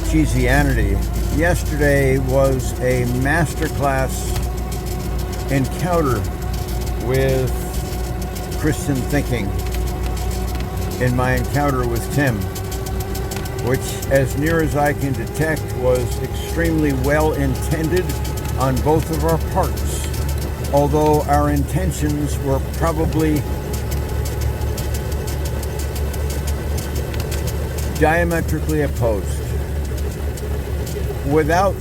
Jesianity. Yesterday was a masterclass encounter with Christian thinking in my encounter with Tim, which, as near as I can detect, was extremely well intended on both of our parts, although our intentions were probably diametrically opposed, without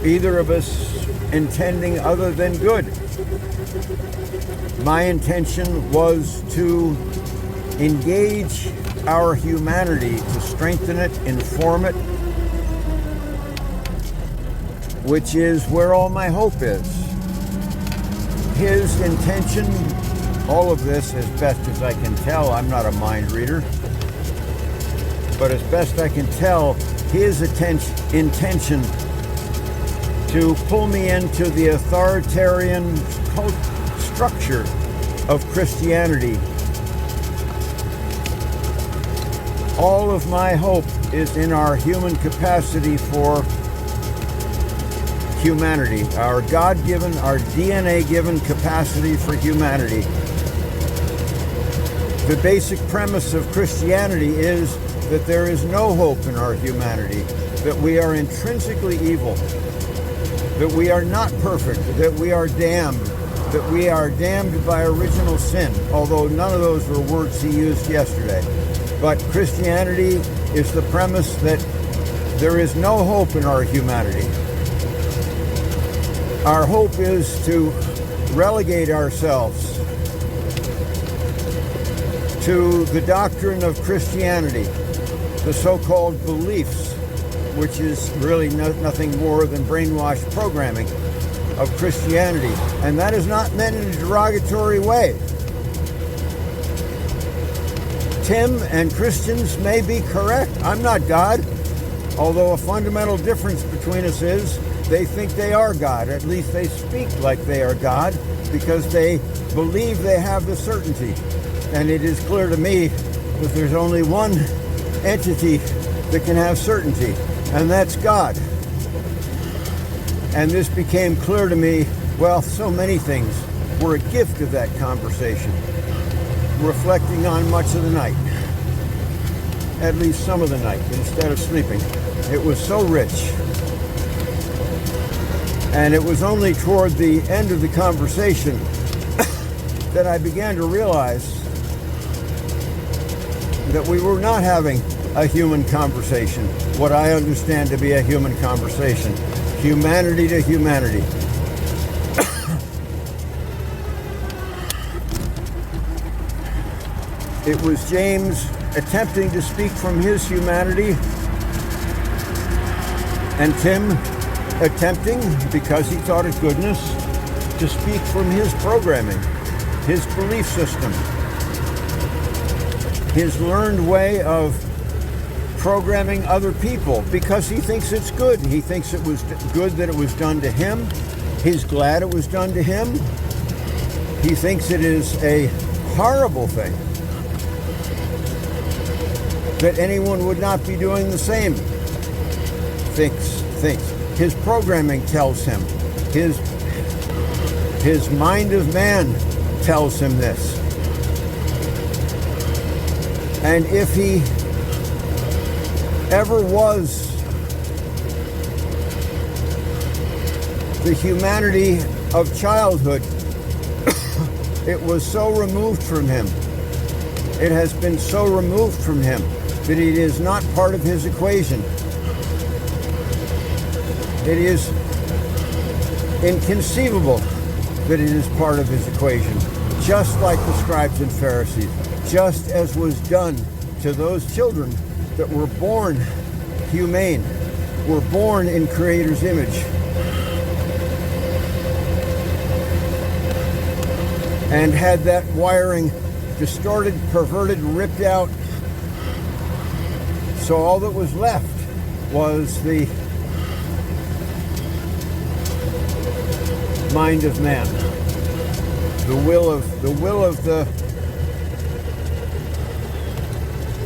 either of us intending other than good. My intention was to engage our humanity, to strengthen it, inform it, which is where all my hope is. His intention, all of this, as best as I can tell, I'm not a mind reader, but as best I can tell, his intention to pull me into the authoritarian structure of Christianity. All of my hope is in our human capacity for humanity, our God-given, our DNA-given capacity for humanity. The basic premise of Christianity is that there is no hope in our humanity, that we are intrinsically evil, that we are not perfect, that we are damned by original sin, although none of those were words he used yesterday. But Christianity is the premise that there is no hope in our humanity. Our hope is to relegate ourselves to the doctrine of Christianity, the so-called beliefs, which is really nothing more than brainwashed programming of Christianity. And that is not meant in a derogatory way. Tim and Christians may be correct. I'm not God, although a fundamental difference between us is they think they are God. At least they speak like they are God because they believe they have the certainty. And it is clear to me that there's only one entity that can have certainty, and that's God. And this became clear to me, well, so many things were a gift of that conversation, reflecting on much of the night, at least some of the night, instead of sleeping. It was so rich. And it was only toward the end of the conversation that I began to realize that we were not having a human conversation, what I understand to be a human conversation, humanity to humanity. It was James attempting to speak from his humanity, and Tim attempting, because he thought it goodness, to speak from his programming, his belief system, his learned way of programming other people, because he thinks it's good. He thinks it was good that it was done to him. He's glad it was done to him. He thinks it is a horrible thing that anyone would not be doing the same. Thinks. His programming tells him. His mind of man tells him this. And if he ever was the humanity of childhood, it was so removed from him. It has been so removed from him that it is not part of his equation. It is inconceivable that it is part of his equation, just like the scribes and Pharisees, just as was done to those children that were born humane, were born in Creator's image. And had that wiring distorted, perverted, ripped out. So all that was left was the mind of man, the will of the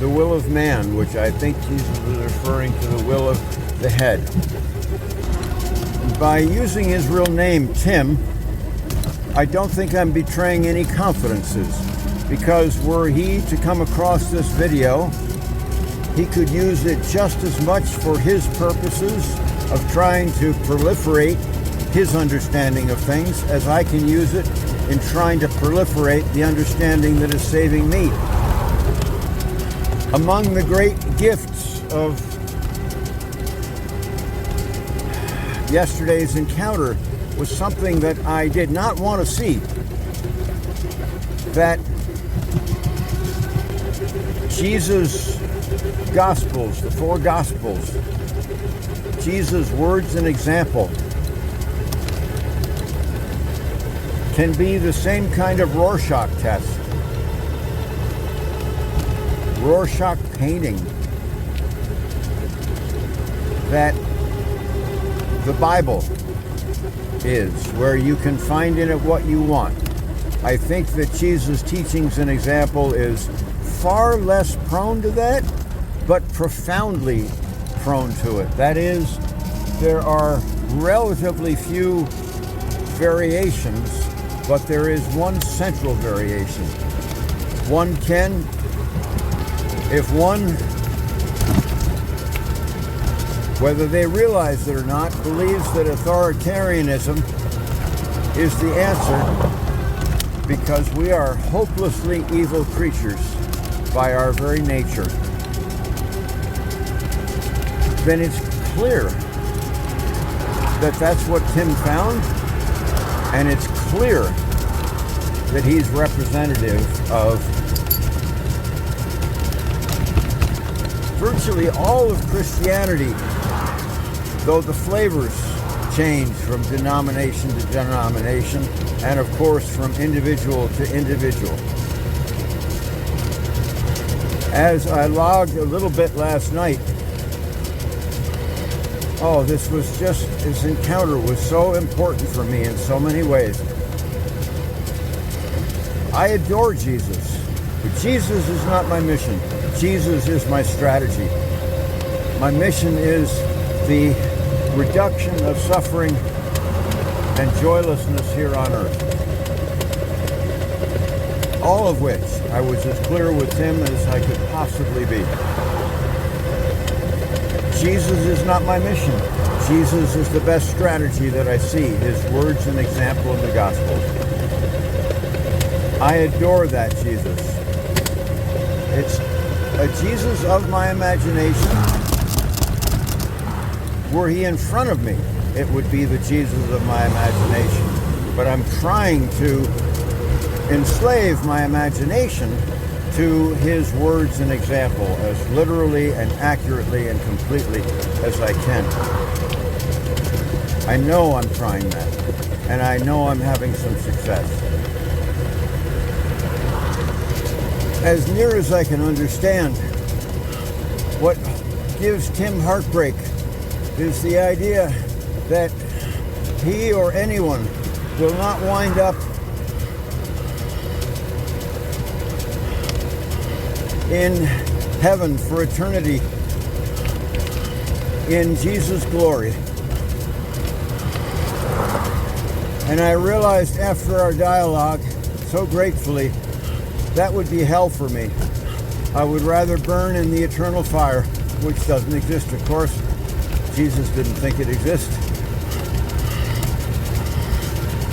the will of man, which I think Jesus was referring to the will of the head. By using his real name, Tim, I don't think I'm betraying any confidences, because were he to come across this video, he could use it just as much for his purposes of trying to proliferate his understanding of things as I can use it in trying to proliferate the understanding that is saving me. Among the great gifts of yesterday's encounter was something that I did not want to see. That Jesus' Gospels, the four Gospels, Jesus' words and example can be the same kind of Rorschach test. Rorschach painting that the Bible is, where you can find in it what you want. I think that Jesus' teachings and example is far less prone to that, but profoundly prone to it. That is, there are relatively few variations, but there is one central variation. One can, if one, whether they realize it or not, believes that authoritarianism is the answer, because we are hopelessly evil creatures by our very nature, then it's clear that that's what Tim found, and it's clear that he's representative of virtually all of Christianity, though the flavors change from denomination to denomination, and of course from individual to individual. As I logged a little bit last night, this encounter was so important for me in so many ways. I adore Jesus, but Jesus is not my mission. Jesus is my strategy. My mission is the reduction of suffering and joylessness here on earth. All of which I was as clear with him as I could possibly be. Jesus is not my mission. Jesus is the best strategy that I see, his words and example in the Gospels. I adore that Jesus. It's a Jesus of my imagination. Were he in front of me, it would be the Jesus of my imagination. But I'm trying to enslave my imagination to his words and example as literally and accurately and completely as I can. I know I'm trying that, and I know I'm having some success. As near as I can understand, what gives Tim heartbreak is the idea that he or anyone will not wind up in heaven for eternity in Jesus' glory. And I realized after our dialogue, so gratefully, that would be hell for me. I would rather burn in the eternal fire, which doesn't exist, of course. Jesus didn't think it exists.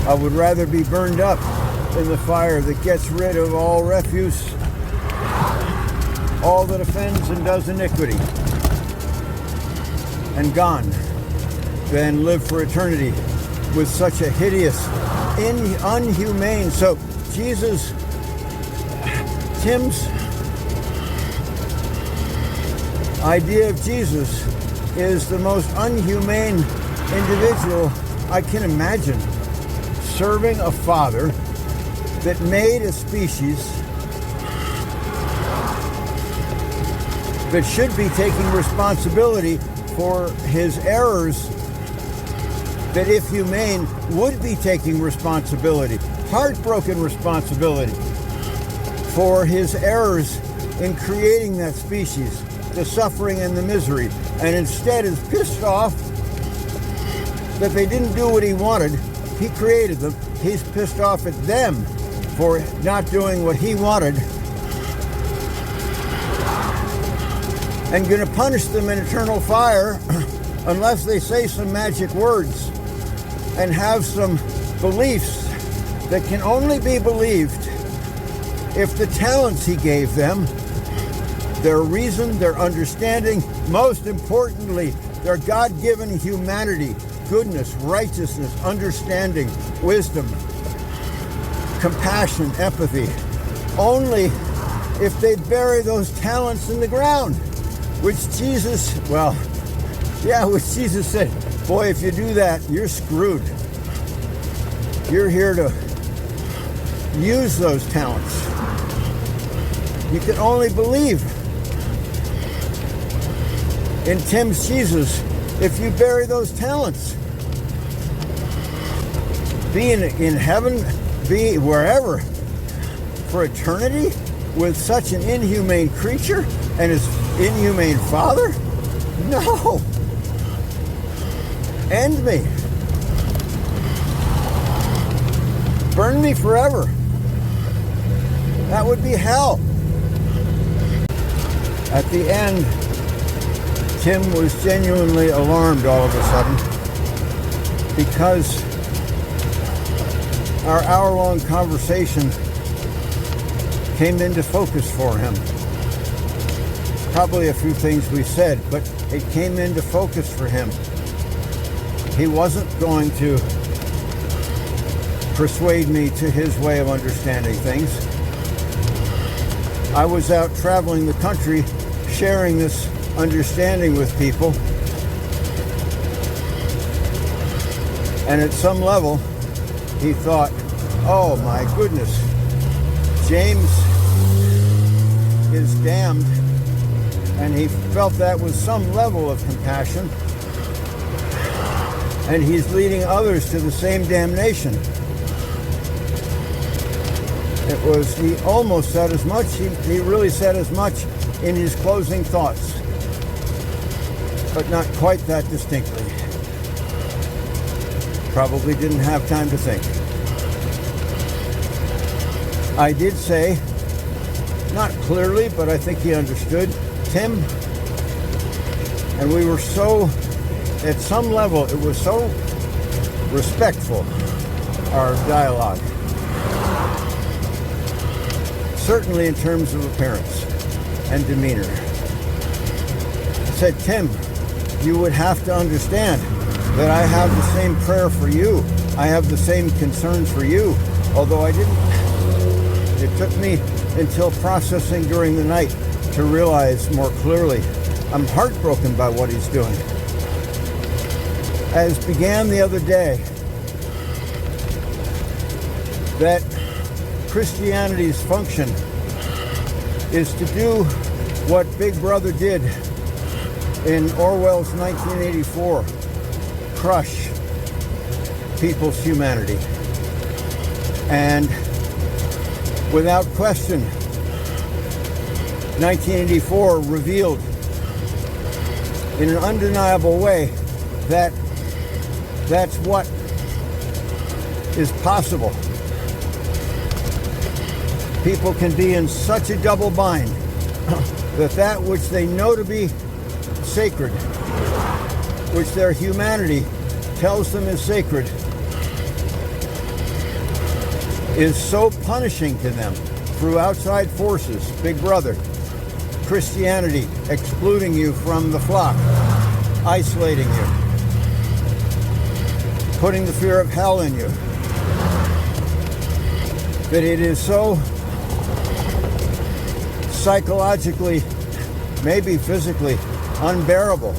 I would rather be burned up in the fire that gets rid of all refuse, all that offends and does iniquity, and gone, than live for eternity with such a hideous, unhumane. So Jesus, Tim's idea of Jesus is the most unhumane individual I can imagine, serving a father that made a species that should be taking responsibility for his errors, that if humane would be taking responsibility, heartbroken responsibility for his errors in creating that species, the suffering and the misery, and instead is pissed off that they didn't do what he wanted. He created them. He's pissed off at them for not doing what he wanted, and going to punish them in eternal fire unless they say some magic words and have some beliefs that can only be believed if the talents he gave them, their reason, their understanding, most importantly, their God-given humanity, goodness, righteousness, understanding, wisdom, compassion, empathy, only if they bury those talents in the ground, which Jesus said, boy, if you do that, you're screwed. You're here to use those talents. You can only believe in Tim's Jesus if you bury those talents. Be in heaven, be wherever, for eternity with such an inhumane creature and his inhumane father? No. End me. Burn me forever. That would be hell. At the end, Tim was genuinely alarmed all of a sudden because our hour-long conversation came into focus for him. Probably a few things we said, but it came into focus for him. He wasn't going to persuade me to his way of understanding things. I was out traveling the country, sharing this understanding with people. And at some level, he thought, oh my goodness, James is damned. And he felt that with some level of compassion. And he's leading others to the same damnation. He almost said as much, he really said as much in his closing thoughts, but not quite that distinctly. Probably didn't have time to think. I did say, not clearly, but I think he understood, Tim, and we were so, at some level, it was so respectful, our dialogue. Certainly in terms of appearance and demeanor. I said, Tim, you would have to understand that I have the same prayer for you. I have the same concern for you, although I didn't. It took me until processing during the night to realize more clearly I'm heartbroken by what he's doing. As began the other day, that Christianity's function is to do what Big Brother did in Orwell's 1984, crush people's humanity. And without question, 1984 revealed in an undeniable way that that's what is possible. People can be in such a double bind that which they know to be sacred, which their humanity tells them is sacred, is so punishing to them through outside forces, Big Brother, Christianity excluding you from the flock, isolating you, putting the fear of hell in you, that it is so psychologically, maybe physically, unbearable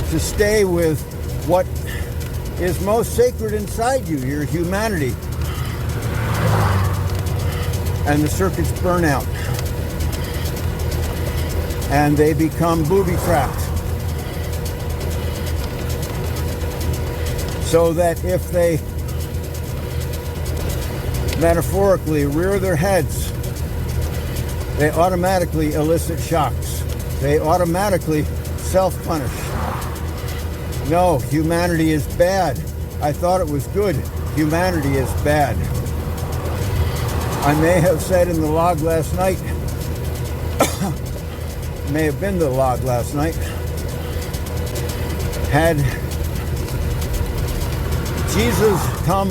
to stay with what is most sacred inside you, your humanity. And the circuits burn out. And they become booby-trapped. So that if they metaphorically rear their heads They automatically elicit shocks. They automatically self-punish. No, humanity is bad. I thought it was good. Humanity is bad. I may have said in the log last night, may have been the log last night, had Jesus come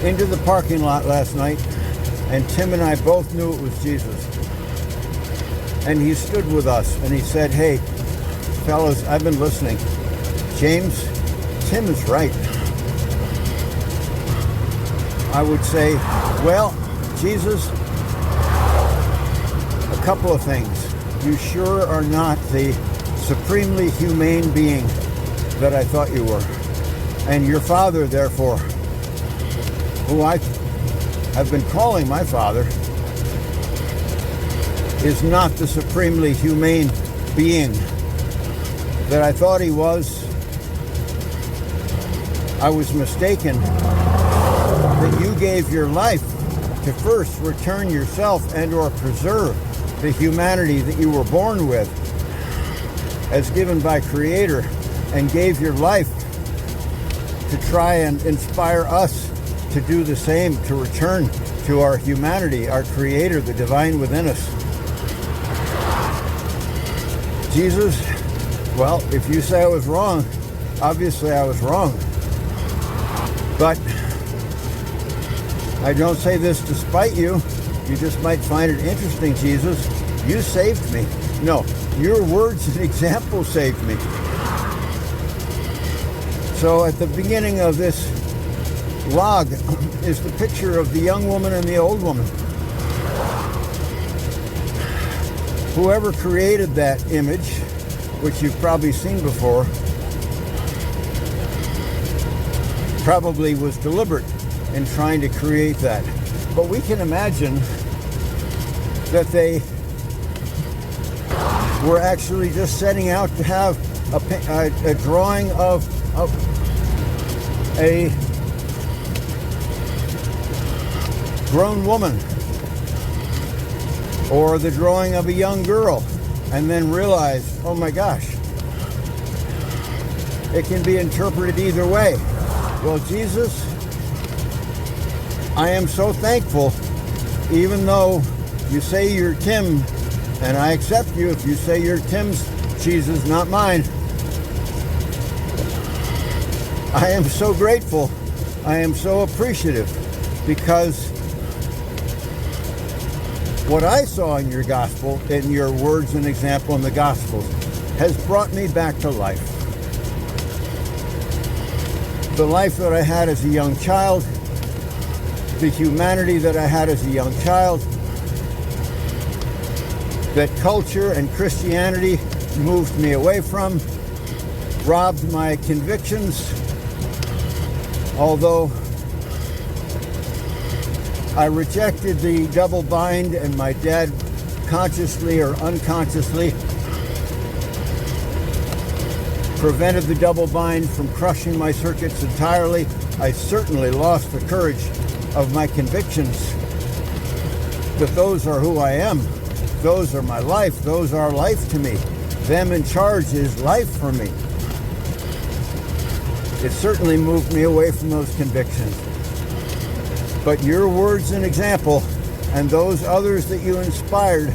into the parking lot last night, and Tim and I both knew it was Jesus. And he stood with us and he said, "Hey, fellas, I've been listening. James, Tim is right." I would say, "Well, Jesus, a couple of things. You sure are not the supremely humane being that I thought you were. And your father, therefore, who I have been calling my father, is not the supremely humane being that I thought he was. I was mistaken that you gave your life to first return yourself and or preserve the humanity that you were born with as given by Creator, and gave your life to try and inspire us to do the same, to return to our humanity, our Creator, the divine within us. Jesus, well, if you say I was wrong, obviously I was wrong. But I don't say this to spite you. You just might find it interesting, Jesus. You saved me. No, your words and example saved me. So at the beginning of this log is the picture of the young woman and the old woman. Whoever created that image, which you've probably seen before, probably was deliberate in trying to create that. But we can imagine that they were actually just setting out to have a drawing of a grown woman, or the drawing of a young girl, and then realize, oh my gosh, it can be interpreted either way. Well, Jesus, I am so thankful, even though you say you're Tim, and I accept you if you say you're Tim's Jesus, not mine. I am so grateful. I am so appreciative, because what I saw in your gospel, in your words and example in the Gospels, has brought me back to life. The life that I had as a young child, the humanity that I had as a young child, that culture and Christianity moved me away from, robbed my convictions, although I rejected the double bind, and my dad consciously or unconsciously prevented the double bind from crushing my circuits entirely. I certainly lost the courage of my convictions that those are who I am. Those are my life. Those are life to me. Them in charge is life for me. It certainly moved me away from those convictions. But your words and example, and those others that you inspired,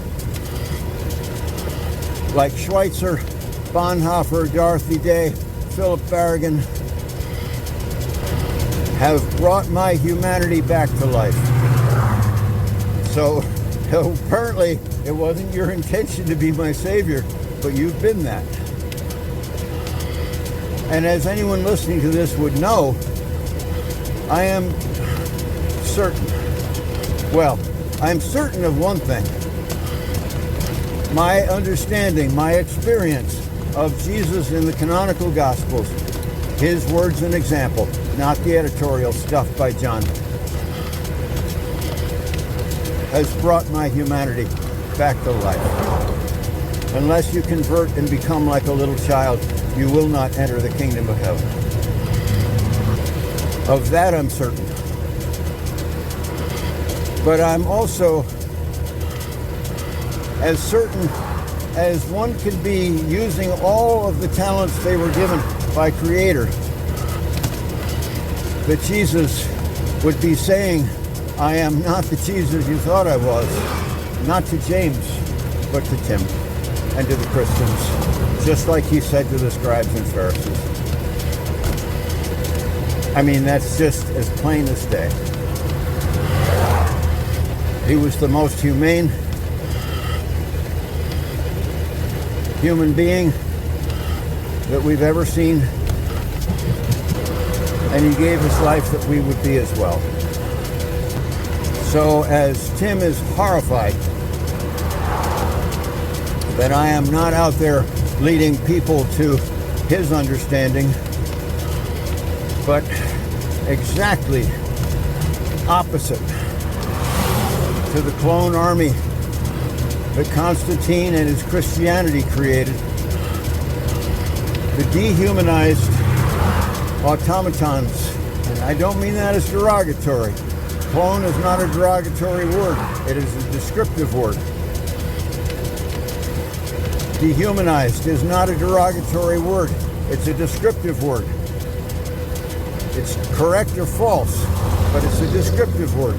like Schweitzer, Bonhoeffer, Dorothy Day, Philip Barragan, have brought my humanity back to life. So apparently it wasn't your intention to be my savior, but you've been that. And as anyone listening to this would know, I am certain. Well, I'm certain of one thing. My understanding, my experience of Jesus in the canonical Gospels, his words and example, not the editorial stuff by John, has brought my humanity back to life. Unless you convert and become like a little child, you will not enter the kingdom of heaven. Of that I'm certain. But I'm also as certain as one can be using all of the talents they were given by Creator, that Jesus would be saying, I am not the Jesus you thought I was, not to James, but to Tim and to the Christians, just like he said to the scribes and Pharisees. I mean, that's just as plain as day. He was the most humane human being that we've ever seen, and he gave his life that we would be as well. So as Tim is horrified that I am not out there leading people to his understanding, but exactly opposite to the clone army that Constantine and his Christianity created, the dehumanized automatons, and I don't mean that as derogatory. Clone is not a derogatory word. It is a descriptive word. Dehumanized is not a derogatory word. It's a descriptive word. It's correct or false, but it's a descriptive word.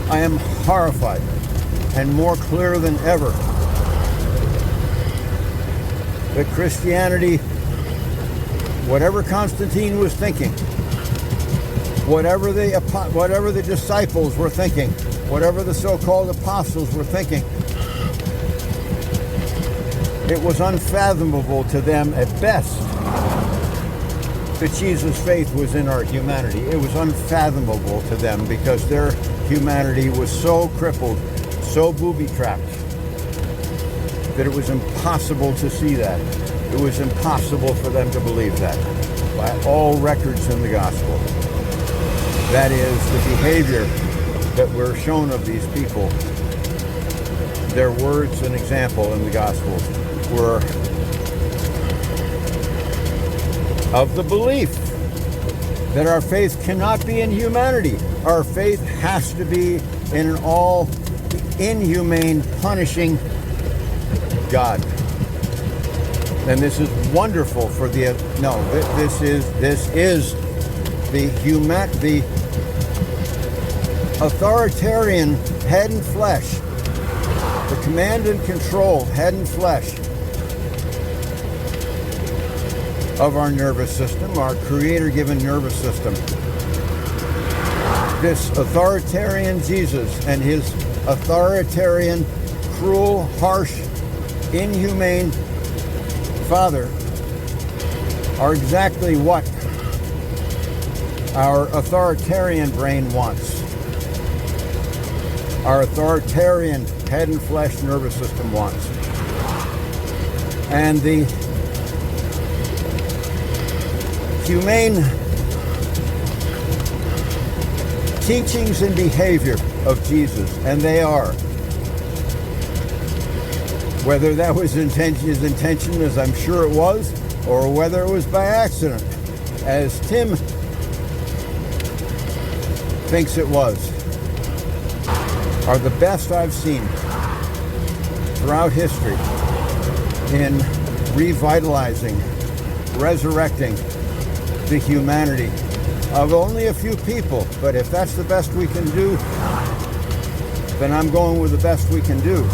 I am horrified, and more clear than ever, that Christianity, whatever Constantine was thinking, whatever the disciples were thinking, whatever the so-called apostles were thinking, it was unfathomable to them at best that Jesus' faith was in our humanity. It was unfathomable to them because their humanity was so crippled, so booby-trapped, that it was impossible to see that. It was impossible for them to believe that by all records in the gospel. That is, the behavior that were shown of these people, their words and example in the gospels were of the belief that our faith cannot be in humanity. Our faith has to be in an all inhumane, punishing God. And this is wonderful for the authoritarian head and flesh, the command and control head and flesh of our nervous system, our Creator-given nervous system. This authoritarian Jesus and his authoritarian, cruel, harsh, inhumane Father are exactly what our authoritarian brain wants. Our authoritarian head and flesh nervous system wants. And the humane teachings and behavior of Jesus, and they are, whether that was his intention, as I'm sure it was, or whether it was by accident, as Tim thinks it was, are the best I've seen throughout history in revitalizing, resurrecting the humanity of only a few people. But if that's the best we can do, then I'm going with the best we can do.